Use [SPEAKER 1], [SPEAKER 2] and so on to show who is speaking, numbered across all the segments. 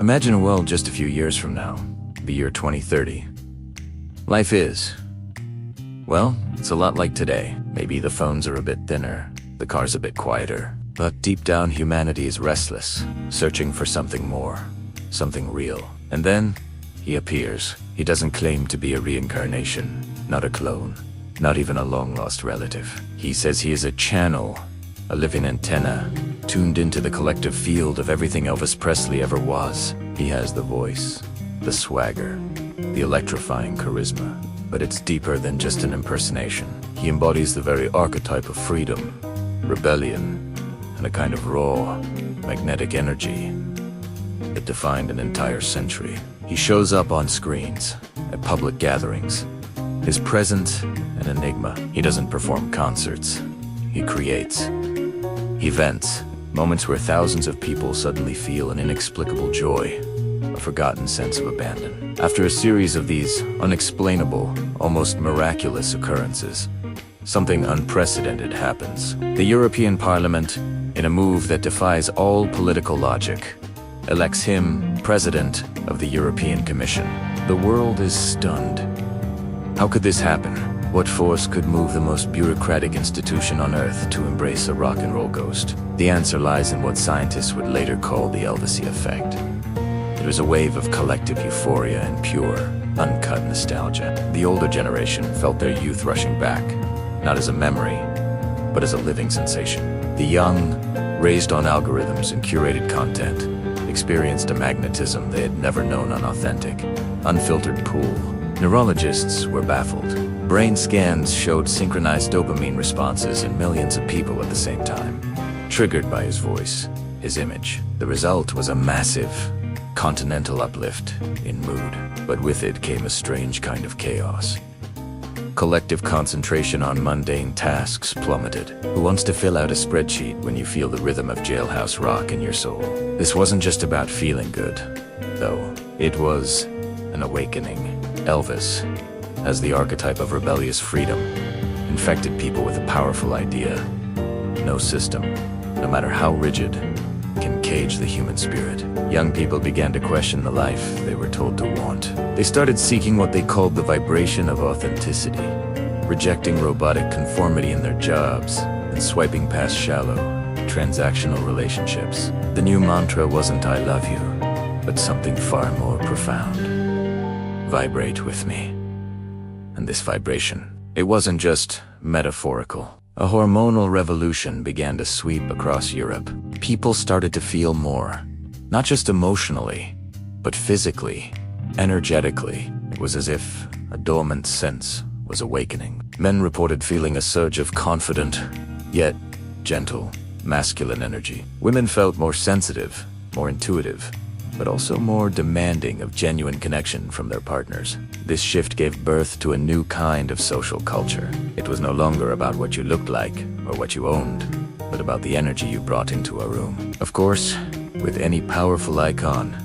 [SPEAKER 1] Imagine a world just a few years from now, the year 2030. Life is, well, it's a lot like today. Maybe the phones are a bit thinner, the car's a bit quieter, but deep down humanity is restless, searching for something more, something real. And then, he appears. He doesn't claim to be a reincarnation, not a clone, not even a long-lost relative. He says he is a channel, a living antenna, tuned into the collective field of everything Elvis Presley ever was. He has the voice, the swagger, the electrifying charisma. But it's deeper than just an impersonation. He embodies the very archetype of freedom, rebellion, and a kind of raw, magnetic energy that defined an entire century. He shows up on screens, at public gatherings. His presence, an enigma. He doesn't perform concerts. He creates events, moments where thousands of people suddenly feel an inexplicable joy, a forgotten sense of abandon. After a series of these unexplainable, almost miraculous occurrences, something unprecedented happens. The European Parliament, in a move that defies all political logic, elects him president of the European Commission. The world is stunned. How could this happen? What force could move the most bureaucratic institution on Earth to embrace a rock and roll ghost? The answer lies in what scientists would later call the Elvis effect. It was a wave of collective euphoria and pure, uncut nostalgia. The older generation felt their youth rushing back, not as a memory, but as a living sensation. The young, raised on algorithms and curated content, experienced a magnetism they had never known an authentic, unfiltered pool. Neurologists were baffled. Brain scans showed synchronized dopamine responses in millions of people at the same time, triggered by his voice, his image. The result was a massive, continental uplift in mood, but with it came a strange kind of chaos. Collective concentration on mundane tasks plummeted. Who wants to fill out a spreadsheet when you feel the rhythm of jailhouse rock in your soul? This wasn't just about feeling good, though. It was an awakening. Elvis, as the archetype of rebellious freedom, infected people with a powerful idea. No system, no matter how rigid, can cage the human spirit. Young people began to question the life they were told to want. They started seeking what they called the vibration of authenticity, rejecting robotic conformity in their jobs and swiping past shallow, transactional relationships. The new mantra wasn't "I love you," but something far more profound. Vibrate with me. And this vibration, it wasn't just metaphorical. A hormonal revolution began to sweep across Europe. People started to feel more, not just emotionally, but physically, energetically. It was as if a dormant sense was awakening. Men reported feeling a surge of confident, yet gentle, masculine energy. Women felt more sensitive, more intuitive, but also more demanding of genuine connection from their partners. This shift gave birth to a new kind of social culture. It was no longer about what you looked like or what you owned, but about the energy you brought into a room. Of course, with any powerful icon,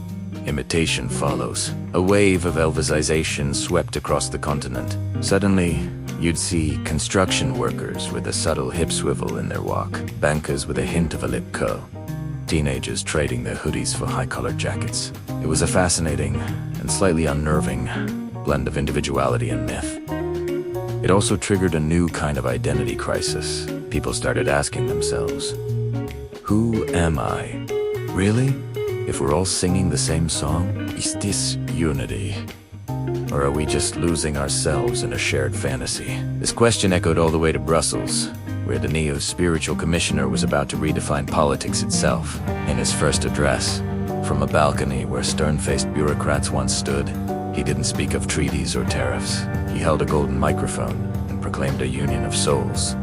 [SPEAKER 1] imitation follows. A wave of Elvisization swept across the continent. Suddenly, you'd see construction workers with a subtle hip swivel in their walk, bankers with a hint of a lip curl, teenagers trading their hoodies for high-collared jackets. It was a fascinating and slightly unnerving blend of individuality and myth. It also triggered a new kind of identity crisis. People started asking themselves, who am I? Really? If we're all singing the same song, is this unity? Or are we just losing ourselves in a shared fantasy? This question echoed all the way to Brussels, where the neo-spiritual commissioner was about to redefine politics itself. In his first address, from a balcony where stern-faced bureaucrats once stood, he didn't speak of treaties or tariffs. He held a golden microphone and proclaimed a union of souls,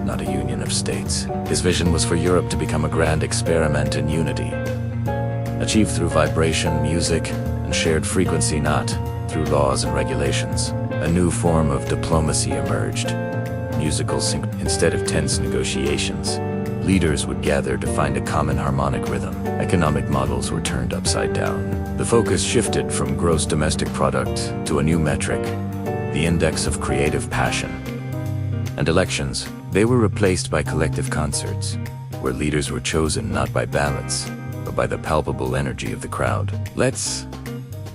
[SPEAKER 1] not a union of states. His vision was for Europe to become a grand experiment in unity, achieved through vibration, music, and shared frequency, not through laws and regulations. A new form of diplomacy emerged. Musical sync. Instead of tense negotiations, leaders would gather to find a common harmonic rhythm. Economic models were turned upside down. The focus shifted from gross domestic product to a new metric, the index of creative passion. And elections, they were replaced by collective concerts, where leaders were chosen not by ballots, but by the palpable energy of the crowd. Let's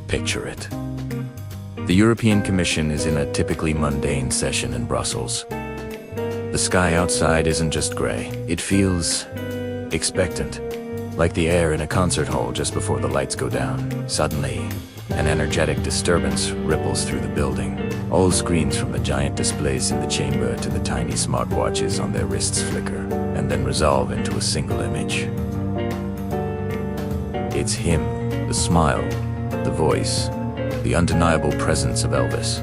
[SPEAKER 1] picture it. The European Commission is in a typically mundane session in Brussels. The sky outside isn't just gray. It feels expectant, like the air in a concert hall just before the lights go down. Suddenly, an energetic disturbance ripples through the building. All screens from the giant displays in the chamber to the tiny smartwatches on their wrists flicker, and then resolve into a single image. It's him, the smile, the voice, the undeniable presence of Elvis.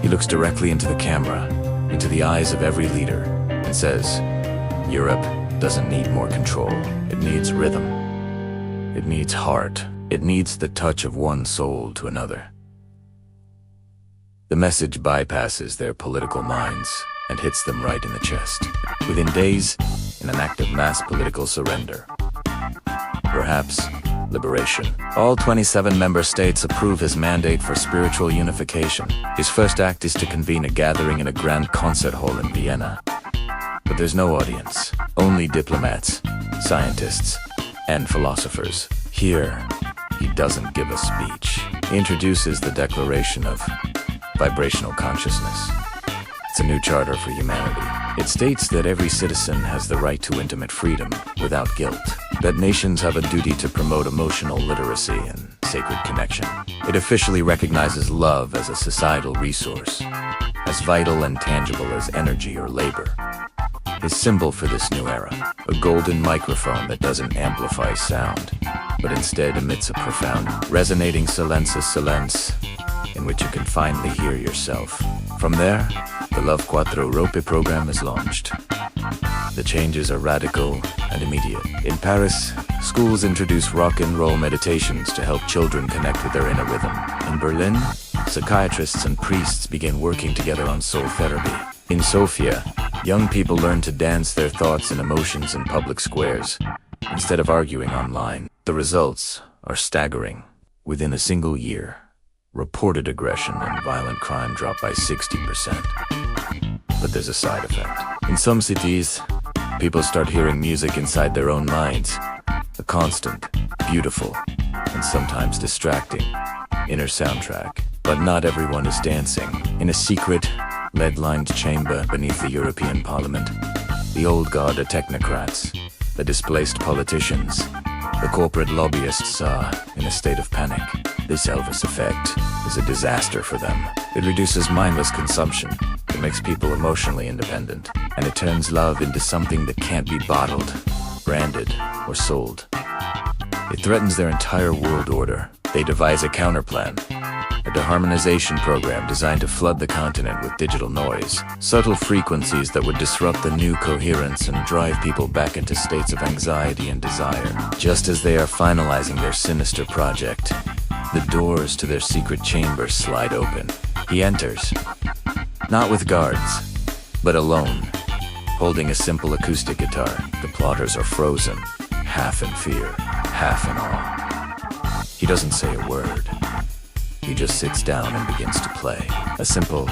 [SPEAKER 1] He looks directly into the camera, into the eyes of every leader, and says, "Europe doesn't need more control. It needs rhythm. It needs heart. It needs the touch of one soul to another." The message bypasses their political minds and hits them right in the chest. Within days, in an act of mass political surrender. Perhaps liberation. All 27 member states approve his mandate for spiritual unification. His first act is to convene a gathering in a grand concert hall in Vienna. But there's no audience, only diplomats, scientists, and philosophers. Here, he doesn't give a speech. He introduces the Declaration of Vibrational Consciousness. It's a new charter for humanity. It states that every citizen has the right to intimate freedom without guilt, that nations have a duty to promote emotional literacy and sacred connection. It officially recognizes love as a societal resource, as vital and tangible as energy or labor. His symbol for this new era, a golden microphone that doesn't amplify sound, but instead emits a profound, resonating silence, in which you can finally hear yourself. From there, the Love Quattro Rope program is launched. The changes are radical and immediate. In Paris, schools introduce rock and roll meditations to help children connect with their inner rhythm. In Berlin, psychiatrists and priests begin working together on soul therapy. In Sofia, young people learn to dance their thoughts and emotions in public squares, instead of arguing online. The results are staggering. Within a single year, reported aggression and violent crime dropped by 60%. But there's a side effect. In some cities, people start hearing music inside their own minds, a constant, beautiful, and sometimes distracting inner soundtrack. But not everyone is dancing. In a secret, lead-lined chamber beneath the European Parliament, the old guard of technocrats, the displaced politicians, the corporate lobbyists are in a state of panic. This Elvis effect is a disaster for them. It reduces mindless consumption, it makes people emotionally independent, and it turns love into something that can't be bottled, branded, or sold. It threatens their entire world order. They devise a counterplan, a deharmonization program designed to flood the continent with digital noise, subtle frequencies that would disrupt the new coherence and drive people back into states of anxiety and desire. Just as they are finalizing their sinister project, the doors to their secret chamber slide open. He enters, not with guards, but alone, holding a simple acoustic guitar. The plotters are frozen, half in fear, half in awe. He doesn't say a word. He just sits down and begins to play. A simple,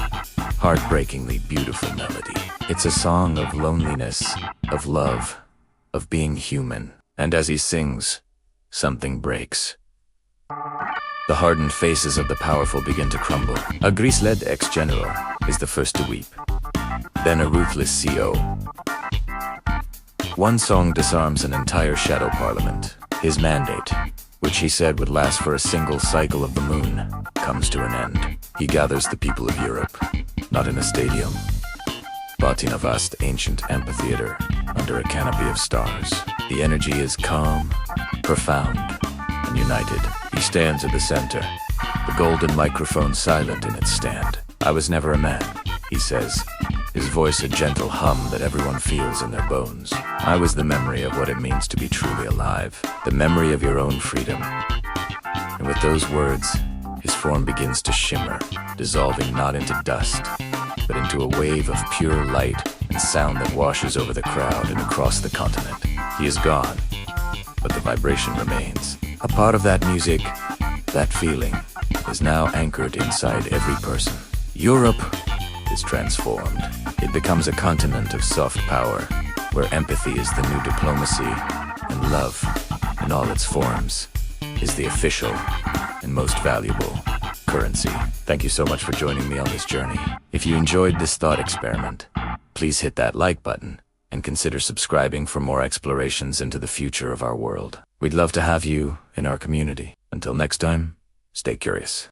[SPEAKER 1] heartbreakingly beautiful melody. It's a song of loneliness, of love, of being human. And as he sings, something breaks. The hardened faces of the powerful begin to crumble. A griseled ex-general is the first to weep. Then a ruthless CO. One song disarms an entire shadow parliament. His mandate, which he said would last for a single cycle of the moon, comes to an end. He gathers the people of Europe, not in a stadium, but in a vast ancient amphitheater under a canopy of stars. The energy is calm, profound, and united. He stands at the center, the golden microphone silent in its stand. "I was never a man," he says, his voice a gentle hum that everyone feels in their bones. "I was the memory of what it means to be truly alive, the memory of your own freedom." And with those words, his form begins to shimmer, dissolving not into dust, but into a wave of pure light and sound that washes over the crowd and across the continent. He is gone, but the vibration remains. A part of that music, that feeling, is now anchored inside every person. Europe is transformed. It becomes a continent of soft power, where empathy is the new diplomacy, and love an all its forms, is the official and most valuable currency. Thank you so much for joining me on this journey. If you enjoyed this thought experiment, please hit that like button and consider subscribing for more explorations into the future of our world. We'd love to have you in our community. Until next time, stay curious.